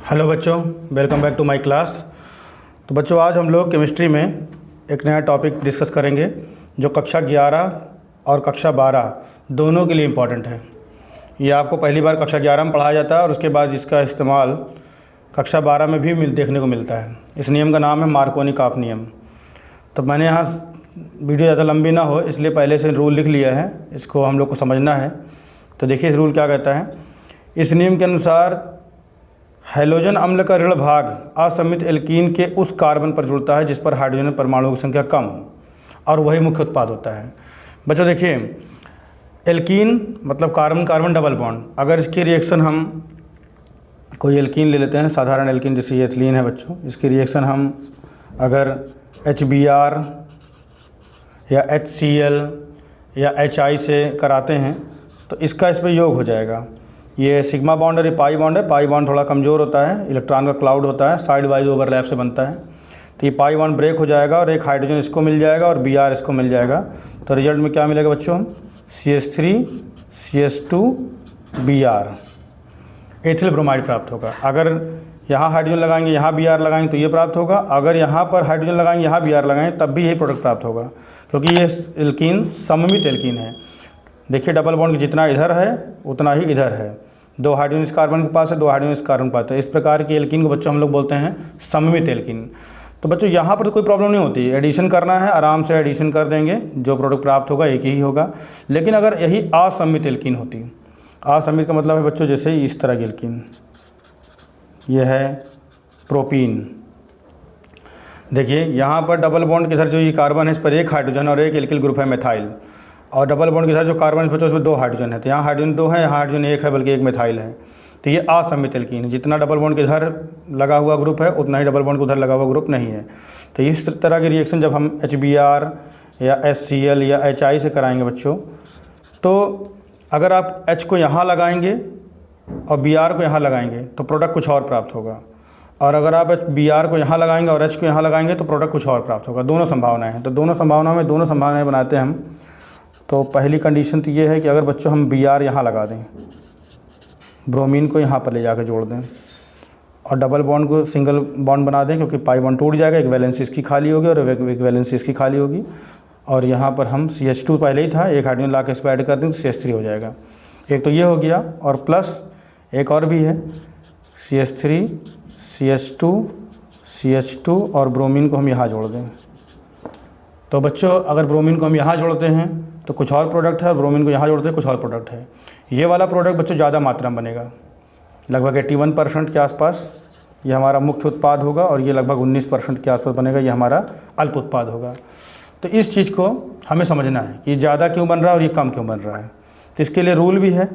Hello बच्चों, welcome back to my class. तो बच्चों, आज हम लोग केमिस्ट्री में एक नया टॉपिक डिस्कस करेंगे जो कक्षा 11 और कक्षा 12 दोनों के लिए इम्पॉर्टेंट है। ये आपको पहली बार कक्षा 11 में पढ़ाया जाता है और उसके बाद इसका इस्तेमाल कक्षा 12 में भी देखने को मिलता है। इस नियम का नाम है मार्कोनी-काफ नियम। तो मैंने यहाँ वीडियो ज़्यादा लंबी ना हो इसलिए पहले से रूल लिख लिया है, इसको हम लोग को समझना है। तो देखिए इस रूल क्या कहता है। इस नियम के अनुसार हैलोजन अम्ल का ऋण भाग असमित एल्कीन के उस कार्बन पर जुड़ता है जिस पर हाइड्रोजन परमाणुओं की संख्या कम हो और वही मुख्य उत्पाद होता है। बच्चों देखिए, एल्कीन मतलब कार्बन कार्बन डबल बॉन्ड। अगर इसकी रिएक्शन हम कोई एल्कीन ले लेते हैं, साधारण एल्कीन जैसे ये एथिलीन है बच्चों, इसकी रिएक्शन हम अगर HBr या HCl या HI से कराते हैं तो इसका इस पर योग हो जाएगा। ये सिग्मा बॉन्ड और ये पाई बॉन्ड है। पाई बॉन्ड थोड़ा कमज़ोर होता है, इलेक्ट्रॉन का क्लाउड होता है, साइड वाइज ओवरलैप से बनता है। तो ये पाई बॉन्ड ब्रेक हो जाएगा और एक हाइड्रोजन इसको मिल जाएगा और Br इसको मिल जाएगा। तो रिजल्ट में क्या मिलेगा बच्चों, CH3 CH2 Br ethyl bromide प्राप्त होगा। अगर यहाँ हाइड्रोजन लगाएंगे, यहाँ Br लगाएंगे तो ये प्राप्त होगा। अगर यहाँ पर हाइड्रोजन लगाएंगे, यहाँ Br लगाएंगे तब भी यही प्रोडक्ट प्राप्त होगा, क्योंकि ये एल्कीन सममित एल्कीन है। देखिए डबल बॉन्ड जितना इधर है उतना ही इधर है। 2 हाइड्रोजन इस कार्बन के पास है, 2 हाइड्रोजन इस कार्बन के पास है। इस प्रकार के एल्कीन को बच्चों हम लोग बोलते हैं सममित एल्कीन। तो बच्चों यहाँ पर तो कोई प्रॉब्लम नहीं होती, एडिशन करना है आराम से एडिशन कर देंगे, जो प्रोडक्ट प्राप्त होगा एक ही होगा। लेकिन अगर यही असमित एल्कीन होती, असमित का मतलब है बच्चों जैसे इस तरह की एल्कीन, यह है प्रोपीन। देखिए यहाँ पर डबल बॉन्ड के साथ जो ये कार्बन है इस पर एक हाइड्रोजन और एक एल्किल ग्रुप है मेथाइल, और डबल बॉन्ड के साथ जो कार्बन है उसमें 2 हाइड्रोजन है। तो यहाँ हाइड्रोजन 2 है, यहाँ हाइड्रोजन 1 है, बल्कि एक मेथाइल है। तो ये असमित एल्कीन है। जितना डबल बॉन्ड के इधर लगा हुआ ग्रुप है उतना ही डबल बॉन्ड के उधर लगा हुआ ग्रुप नहीं है। तो इस तरह की रिएक्शन जब हम HBr या HCl या HI से कराएंगे बच्चों, तो अगर आप H को यहाँ लगाएंगे और Br को यहाँ लगाएंगे तो प्रोडक्ट कुछ और प्राप्त होगा, और अगर आप Br को यहाँ लगाएंगे और H को यहाँ लगाएंगे तो प्रोडक्ट कुछ और प्राप्त होगा। दोनों संभावनाएँ हैं। तो दोनों संभावनाओं में दोनों संभावनाएँ बनाते हैं हम। तो पहली कंडीशन तो ये है कि अगर बच्चों हम Br यहाँ लगा दें, ब्रोमीन को यहाँ पर ले जाकर जोड़ दें और डबल बॉन्ड को सिंगल बॉन्ड बना दें, क्योंकि पाई बॉन्ड टूट जाएगा, एक वैलेंसी इसकी खाली होगी और एक वैलेंसी इसकी खाली होगी। और यहाँ पर हम CH2 पहले ही था, एक हाइड्रोजन ला के इस पर ऐड कर दें तो CH3 हो जाएगा। एक तो ये हो गया, और प्लस एक और भी है CH3 CH2 CH2 और ब्रोमीन को हम यहाँ जोड़ दें। तो बच्चों अगर ब्रोमीन को हम यहाँ जोड़ते हैं तो कुछ और प्रोडक्ट है, और ब्रोमीन को यहाँ जोड़ते हैं कुछ और प्रोडक्ट है। ये वाला प्रोडक्ट बच्चों ज़्यादा मात्रा में बनेगा, लगभग 81% के आसपास ये हमारा मुख्य उत्पाद होगा, और ये लगभग 19% के आसपास बनेगा, ये हमारा अल्प उत्पाद होगा। तो इस चीज़ को हमें समझना है कि ज़्यादा क्यों बन रहा है और ये कम क्यों बन रहा है। तो इसके लिए रूल भी है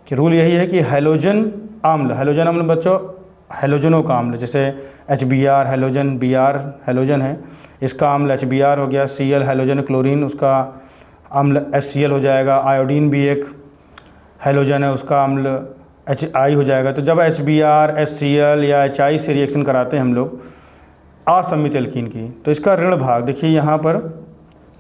कि रूल यही है कि हैलोजन अम्ल बच्चों हैलोजनों का अम्ल, जैसे HBr हैलोजन, Br हैलोजन है, इसका अम्ल HBr हो गया। Cl हैलोजन क्लोरीन, उसका अम्ल HCl हो जाएगा। आयोडीन भी एक हैलोजन है, उसका अम्ल HI हो जाएगा। तो जब HBr HCl या HI से रिएक्शन कराते हैं हम लोग असमित एल्कीन की, तो इसका ऋण भाग देखिए यहाँ पर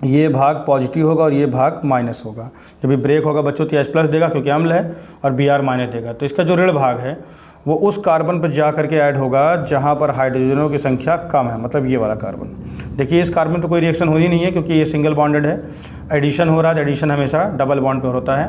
ये भाग पॉजिटिव होगा और ये भाग माइनस होगा। जब ये ब्रेक होगा बच्चों तो H+ देगा क्योंकि अम्ल है, और Br माइनस देगा। तो इसका जो ऋण भाग है वो उस कार्बन पर जा करके ऐड होगा जहाँ पर हाइड्रोजनों की संख्या कम है, मतलब ये वाला कार्बन। देखिए इस कार्बन पर कोई रिएक्शन होनी नहीं है क्योंकि ये सिंगल बॉन्डेड है। एडिशन हो रहा है, एडिशन हमेशा डबल बॉन्ड पर होता है,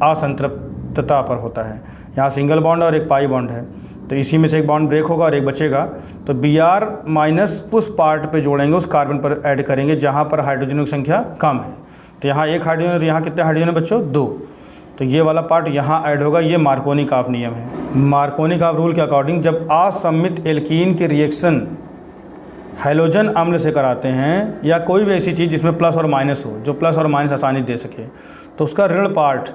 असंतृप्तता पर होता है। यहाँ सिंगल बॉन्ड और एक पाई बॉन्ड है, तो इसी में से एक बॉन्ड ब्रेक होगा और एक बचेगा। तो Br माइनस उस पार्ट पे जोड़ेंगे, उस कार्बन पर ऐड करेंगे जहाँ पर हाइड्रोजनों की संख्या कम है। तो यहाँ एक हाइड्रोजन और यहाँ कितने हाइड्रोजन है बच्चों, 2। तो ये वाला पार्ट यहाँ ऐड होगा। ये मार्कोनी-काफ नियम है। मार्कोनी-काफ रूल के अकॉर्डिंग जब असमित एल्कीन की रिएक्शन हैलोजन अम्ल से कराते हैं या कोई भी ऐसी चीज़ जिसमें प्लस और माइनस हो, जो प्लस और माइनस आसानी दे सके, तो उसका ऋण पार्ट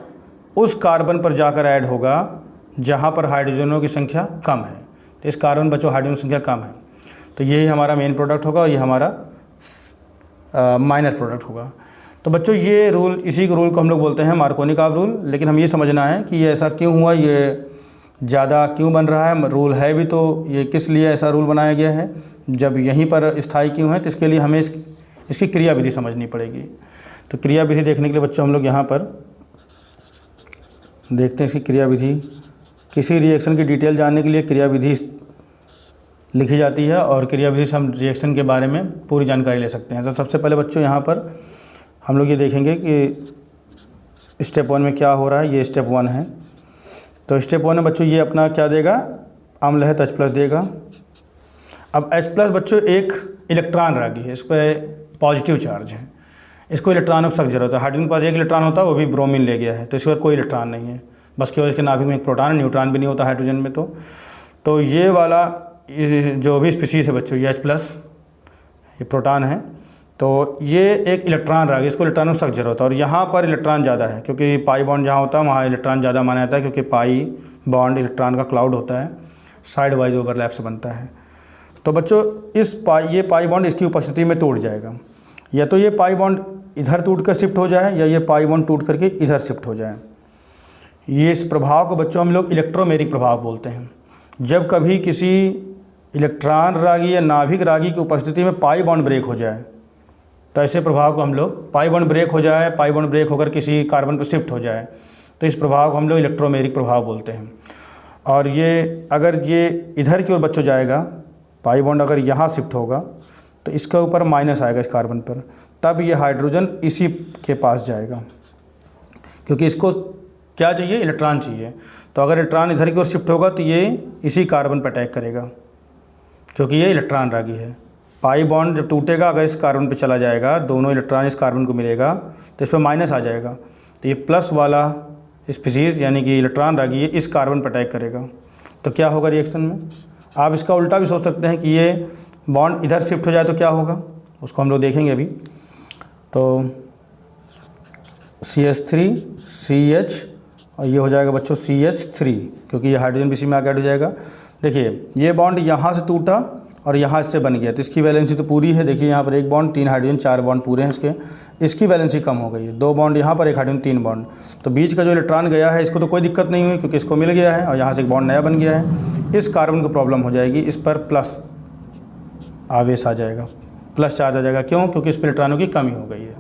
उस कार्बन पर जाकर ऐड होगा जहाँ पर हाइड्रोजनों की संख्या कम है। तो इस कार्बन बच्चों हाइड्रोजन संख्या कम है, तो यही हमारा मेन प्रोडक्ट होगा और ये हमारा माइनर प्रोडक्ट होगा। तो बच्चों ये रूल, इसी के रूल को हम लोग बोलते हैं मार्कोनी-काफ रूल। लेकिन हम ये समझना है कि ये ऐसा क्यों हुआ, ये ज़्यादा क्यों बन रहा है। रूल है भी तो ये किस लिए ऐसा रूल बनाया गया है, जब यहीं पर स्थायी क्यों है, तो इसके लिए हमें इसकी क्रियाविधि समझनी पड़ेगी। तो क्रियाविधि देखने के लिए बच्चों हम लोग यहाँ पर देखते हैं इसकी क्रियाविधि। किसी रिएक्शन की डिटेल जानने के लिए क्रियाविधि लिखी जाती है और क्रियाविधि से हम रिएक्शन के बारे में पूरी जानकारी ले सकते हैं। तो सबसे पहले बच्चों यहाँ पर हम लोग ये देखेंगे कि स्टेप 1 में क्या हो रहा है। ये स्टेप 1 है। तो स्टेप 1 में बच्चों ये अपना क्या देगा, अम्ल है तो H+ देगा। अब H+ बच्चों एक इलेक्ट्रॉन रागी है, इस पर पॉजिटिव चार्ज है, इसको इलेक्ट्रॉनों की सख्त जरूरत है। हाइड्रोजन के पास एक इलेक्ट्रॉन होता है, वो भी ब्रोमीन ले गया है, तो इसके बाद कोई इलेक्ट्रॉन नहीं है, बस केवल इसके नाभिक में एक प्रोटॉन, न्यूट्रॉन भी नहीं होता हाइड्रोजन में। तो ये वाला जो भी स्पीशीज़ है बच्चों, ये H+, ये प्रोटॉन है, तो ये एक इलेक्ट्रॉन रागी, इसको इलेक्ट्रॉनों की सख्त जरूरत है। और यहाँ पर इलेक्ट्रॉन ज़्यादा है, क्योंकि पाई बॉन्ड जहाँ होता है वहाँ इलेक्ट्रॉन ज़्यादा माना जाता है, क्योंकि पाई बॉन्ड इलेक्ट्रॉन का क्लाउड होता है, साइड वाइज ओवरलैप से बनता है। तो बच्चों ये पाई बॉन्ड इसकी उपस्थिति में टूट जाएगा, या तो ये पाई बॉन्ड इधर टूट कर शिफ्ट हो जाए, या ये पाई बॉन्ड टूट करके इधर शिफ्ट हो जाए। ये इस प्रभाव को बच्चों हम लोग इलेक्ट्रोमेरिक प्रभाव बोलते हैं। जब कभी किसी इलेक्ट्रॉन रागी या नाभिक रागी की उपस्थिति में पाई बॉन्ड ब्रेक हो जाए, तो ऐसे प्रभाव को हम लोग, पाई बॉन्ड ब्रेक हो जाए, पाई बॉन्ड ब्रेक होकर किसी कार्बन पर शिफ्ट हो जाए, तो इस प्रभाव को हम लोग इलेक्ट्रोमेरिक प्रभाव बोलते हैं। और ये अगर ये इधर की ओर बच्चों जाएगा, पाई बॉन्ड अगर यहाँ शिफ्ट होगा तो इसके ऊपर माइनस आएगा इस कार्बन पर, तब ये हाइड्रोजन इसी के पास जाएगा, क्योंकि इसको क्या चाहिए, इलेक्ट्रॉन चाहिए। तो अगर इलेक्ट्रॉन इधर की ओर शिफ्ट होगा तो ये इसी कार्बन पर अटैक करेगा, क्योंकि ये इलेक्ट्रॉन रागी है। पाई बॉन्ड जब टूटेगा, अगर इस कार्बन पे चला जाएगा, दोनों इलेक्ट्रॉन इस कार्बन को मिलेगा, तो इस पर माइनस आ जाएगा, तो ये प्लस वाला स्पीशीज़ यानी कि इलेक्ट्रॉन रागी ये इस कार्बन पर अटैक करेगा। तो क्या होगा रिएक्शन में, आप इसका उल्टा भी सोच सकते हैं कि ये बॉन्ड इधर शिफ्ट हो जाए तो क्या होगा, उसको हम लोग देखेंगे अभी। तो CH3 CH और ये हो जाएगा बच्चों CH3, क्योंकि ये हाइड्रोजन भी इसी में आगे ऐड हो जाएगा। देखिए ये बॉन्ड यहाँ से टूटा और यहाँ इससे बन गया, तो इसकी वैलेंसी तो पूरी है। देखिए यहाँ पर एक बॉन्ड, 3 हाइड्रोजन, 4 बॉन्ड पूरे हैं इसके, इसकी वैलेंसी कम हो गई है, 2 बॉन्ड यहाँ पर, 1 हाइड्रोजन, 3 बॉन्ड। तो बीच का जो इलेक्ट्रॉन गया है इसको तो कोई दिक्कत नहीं हुई, क्योंकि इसको मिल गया है और यहाँ से एक बॉन्ड नया बन गया है। इस कार्बन को प्रॉब्लम हो जाएगी, इस पर प्लस आवेश आ जाएगा, प्लस चार्ज आ जाएगा। क्यों, क्योंकि इस पर इलेक्ट्रॉनों की कमी हो गई है।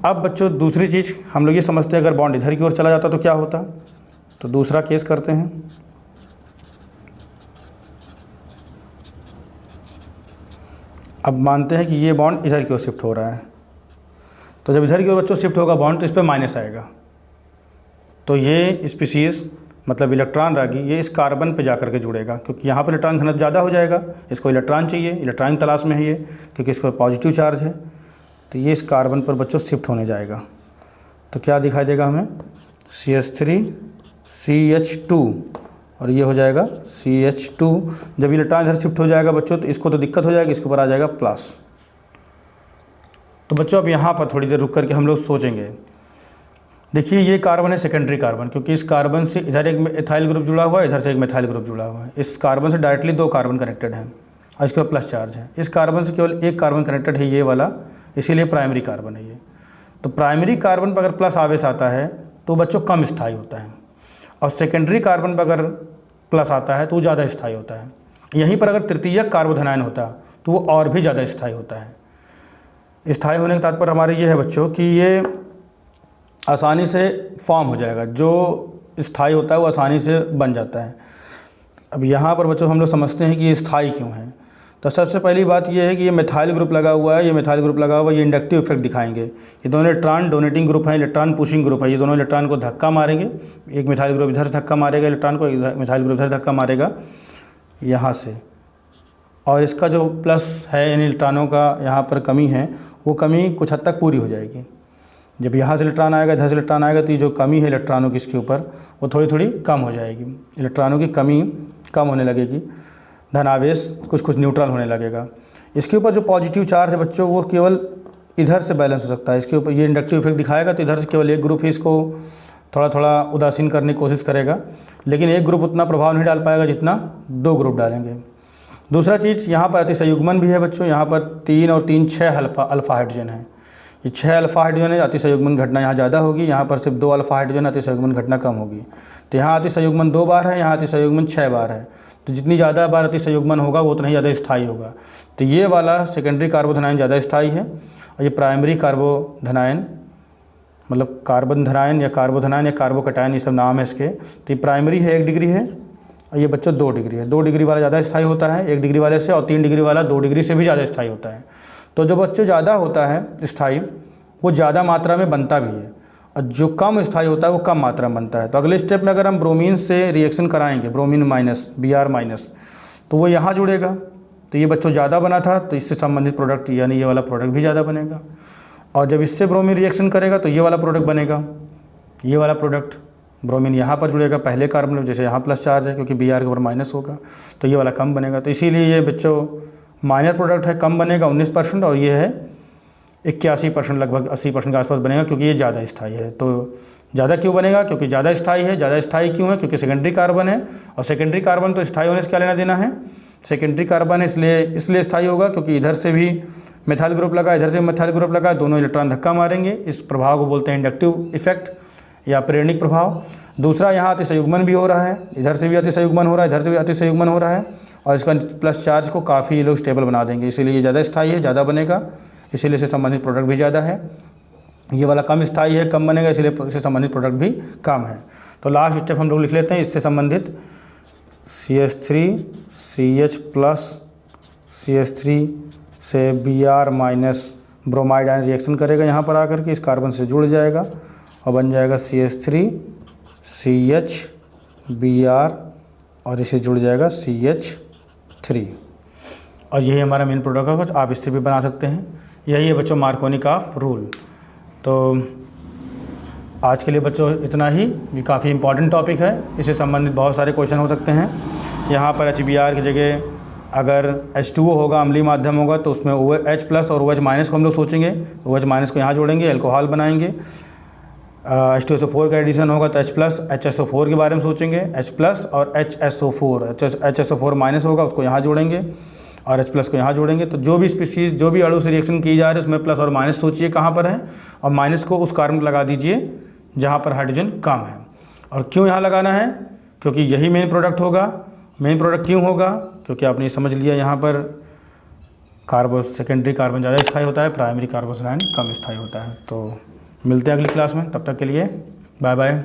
अब बच्चों दूसरी चीज़ हम लोग ये समझते हैं, अगर बॉन्ड इधर की ओर चला जाता तो क्या होता। तो दूसरा केस करते हैं। अब मानते हैं कि ये बॉन्ड इधर की ओर शिफ्ट हो रहा है, तो जब इधर की ओर बच्चों शिफ्ट होगा बॉन्ड, तो इस पर माइनस आएगा। तो ये स्पीशीज़ मतलब इलेक्ट्रॉन रागी ये इस कार्बन पे जाकर के जुड़ेगा, क्योंकि यहाँ पर इलेक्ट्रॉन घनत्व ज़्यादा हो जाएगा, इसको इलेक्ट्रॉन चाहिए, इलेक्ट्रॉन की तलाश में है ये, क्योंकि इस पर पॉजिटिव चार्ज है। तो ये इस कार्बन पर बच्चों शिफ्ट होने जाएगा। तो क्या दिखाई देगा हमें, CH3 CH2 और ये हो जाएगा CH2। जब इलेक्ट्रॉन इधर शिफ्ट हो जाएगा बच्चों, तो इसको तो दिक्कत हो जाएगी, इसके ऊपर आ जाएगा प्लस। तो बच्चों अब यहाँ पर थोड़ी देर रुक करके हम लोग सोचेंगे। देखिए ये कार्बन है सेकेंडरी कार्बन, क्योंकि इस कार्बन से इधर एक इथाइल ग्रुप जुड़ा हुआ है, इधर से एक मिथाइल ग्रुप जुड़ा हुआ है। इस कार्बन से डायरेक्टली 2 कार्बन कनेक्टेड हैं और इसके ऊपर प्लस चार्ज है। इस कार्बन से केवल एक कार्बन कनेक्टेड है, ये वाला, इसीलिए प्राइमरी कार्बन है ये। तो प्राइमरी कार्बन पर अगर प्लस आवेश आता है तो बच्चों कम स्थायी होता है, और सेकेंडरी कार्बन पर अगर प्लस आता है तो वो ज़्यादा स्थायी होता है। यहीं पर अगर तृतीयक कार्बोधनायन होता तो वो और भी ज़्यादा स्थायी होता है। स्थायी होने का तात्पर्य हमारे ये है बच्चों कि ये आसानी से फॉर्म हो जाएगा, जो स्थायी होता है वो आसानी से बन जाता है। अब यहाँ पर बच्चों हम लोग समझते हैं कि ये स्थायी क्यों है। तो सबसे पहली बात ये है कि ये मिथाइल ग्रुप लगा हुआ है, ये मिथाइल ग्रुप लगा हुआ है, ये इंडक्टिव इफेक्ट दिखाएंगे। ये दोनों इलेक्ट्रॉन डोनेटिंग ग्रुप हैं, इलेक्ट्रॉन पुशिंग ग्रुप है। ये दोनों इलेक्ट्रॉन को धक्का मारेंगे, एक मिथाइल ग्रुप इधर धक्का मारेगा इलेक्ट्रॉन को, एक मिथाइल ग्रुप इधर धक्का मारेगा यहाँ से, और इसका जो प्लस है यानी इलेक्ट्रॉनों का यहाँ पर कमी है, वो कमी कुछ हद तक पूरी हो जाएगी। जब यहाँ से इलेक्ट्रॉन आएगा, इधर से इलेक्ट्रॉन आएगा, तो ये जो कमी है इलेक्ट्रॉनों की इसके ऊपर, वो थोड़ी थोड़ी कम हो जाएगी। इलेक्ट्रॉनों की कमी कम होने लगेगी, धनावेश कुछ कुछ न्यूट्रल होने लगेगा। इसके ऊपर जो पॉजिटिव चार्ज है बच्चों, वो केवल इधर से बैलेंस हो सकता है। इसके ऊपर ये इंडक्टिव इफेक्ट दिखाएगा, तो इधर से केवल एक ग्रुप ही इसको थोड़ा थोड़ा उदासीन करने की कोशिश करेगा, लेकिन एक ग्रुप उतना प्रभाव नहीं डाल पाएगा जितना 2 ग्रुप डालेंगे। दूसरा चीज़, यहाँ पर अतिसंयुग्मन भी है बच्चों। यहाँ पर 3 और 3 6 अल्फा हाइड्रोजन है। ये 6 अल्फा हाइड्रोजन है, अतिसंयुग्मन घटना यहाँ ज़्यादा होगी। यहाँ पर सिर्फ 2 अल्फा हाइड्रोजन, अतिसंयुग्मन घटना कम होगी। तो यहाँ अतिसंयुग्मन 2 बार है, यहाँ अतिसंयुग्मन 6 बार है। तो जितनी ज़्यादा बार अतिसंयुग्मन होगा वो उतना ही ज़्यादा स्थायी होगा। तो ये वाला सेकेंडरी कार्बोधनायन ज़्यादा स्थायी है, और ये प्राइमरी कार्बोधनायन मतलब कार्बन धनायन या कार्बोधनायन या कार्बोकटायन, ये सब नाम है इसके। तो ये प्राइमरी है 1 डिग्री है, और ये बच्चों 2 डिग्री है। 2 डिग्री वाला ज़्यादा स्थायी होता है 1 डिग्री वाले से, और 3 डिग्री वाला 2 डिग्री से भी ज़्यादा स्थायी होता है। तो जो बच्चों ज़्यादा होता है स्थायी वो ज़्यादा मात्रा में बनता भी है, और जो कम स्थायी होता है वो कम मात्रा में बनता है। तो अगले स्टेप में अगर हम ब्रोमीन से रिएक्शन कराएंगे, ब्रोमीन माइनस Br माइनस, तो वो यहाँ जुड़ेगा। तो ये बच्चों ज़्यादा बना था तो इससे संबंधित प्रोडक्ट यानी ये वाला प्रोडक्ट भी ज़्यादा बनेगा। और जब इससे ब्रोमीन रिएक्शन करेगा तो ये वाला प्रोडक्ट बनेगा, ये वाला प्रोडक्ट ब्रोमीन यहाँ पर जुड़ेगा पहले कार्बन में, जैसे यहाँ प्लस चार्ज है क्योंकि Br के ऊपर माइनस होगा, तो ये वाला कम बनेगा। तो इसीलिए ये बच्चों माइनर प्रोडक्ट है, कम बनेगा 19%, और ये है 81%, लगभग 80% के आसपास बनेगा, क्योंकि ये ज़्यादा स्थायी है। तो ज़्यादा क्यों बनेगा? क्योंकि ज़्यादा स्थायी है। ज़्यादा स्थायी क्यों है? क्योंकि सेकेंडरी कार्बन है, और सेकेंडरी कार्बन तो स्थायी होने से क्या लेना देना है? सेकेंडरी कार्बन है इसलिए स्थायी होगा क्योंकि इधर से भी मेथाइल ग्रुप लगा, इधर से मेथाइल ग्रुप लगा, दोनों इलेक्ट्रॉन धक्का मारेंगे। इस प्रभाव को बोलते हैं इंडक्टिव इफेक्ट या प्रेरणिक प्रभाव। दूसरा, यहाँ अतिसंयुग्मन भी हो रहा है, इधर से भी अतिसंयुग्मन हो रहा है, इधर से भी अतिसंयुग्मन हो रहा है, और इसका प्लस चार्ज को काफ़ी ये लोग स्टेबल बना देंगे। इसीलिए ये ज़्यादा स्थायी है, ज़्यादा बनेगा, इसीलिए इससे संबंधित प्रोडक्ट भी ज़्यादा है। ये वाला कम स्थायी है, कम बनेगा, इसलिए इससे संबंधित प्रोडक्ट भी कम है। तो लास्ट स्टेप हम लोग लिख लेते हैं इससे संबंधित CH3 CH प्लस CH3 से Br minus bromide ion reaction करेगा, यहाँ पर आकर के इस कार्बन से जुड़ जाएगा और बन जाएगा CH3 CH Br, और इसे जुड़ जाएगा CH3, और यही हमारा मेन प्रोडक्ट है। कुछ आप इससे भी बना सकते हैं। यही है बच्चों मार्कोनी का रूल। तो आज के लिए बच्चों इतना ही। ये काफ़ी इंपॉर्टेंट टॉपिक है, इससे संबंधित बहुत सारे क्वेश्चन हो सकते हैं। यहाँ पर HBr की जगह अगर H2O होगा, अम्लीय माध्यम होगा, तो उसमें OH प्लस और OH माइनस को हम लोग सोचेंगे। OH माइनस को यहाँ जोड़ेंगे, अल्कोहल बनाएंगे। H2SO4 का एडिशन होगा तो H प्लस HSO4 के बारे में सोचेंगे, H प्लस और HSO4 माइनस होगा, उसको यहाँ जोड़ेंगे, और H प्लस को यहाँ जोड़ेंगे। तो जो भी स्पीसीज, जो भी अणु से रिएक्शन की जा रही है उसमें प्लस और माइनस सोचिए कहाँ पर है, और माइनस को उस कार्बन पर लगा दीजिए जहाँ पर हाइड्रोजन कम है। और क्यों यहाँ लगाना है? क्योंकि यही मेन प्रोडक्ट होगा। मेन प्रोडक्ट क्यों होगा? क्योंकि आपने समझ लिया यहाँ पर सेकेंडरी कार्बन ज़्यादा स्थायी होता है, प्राइमरी कार्बोक्सिल आयन कम स्थायी होता है। तो मिलते हैं अगली क्लास में, तब तक के लिए बाय बाय।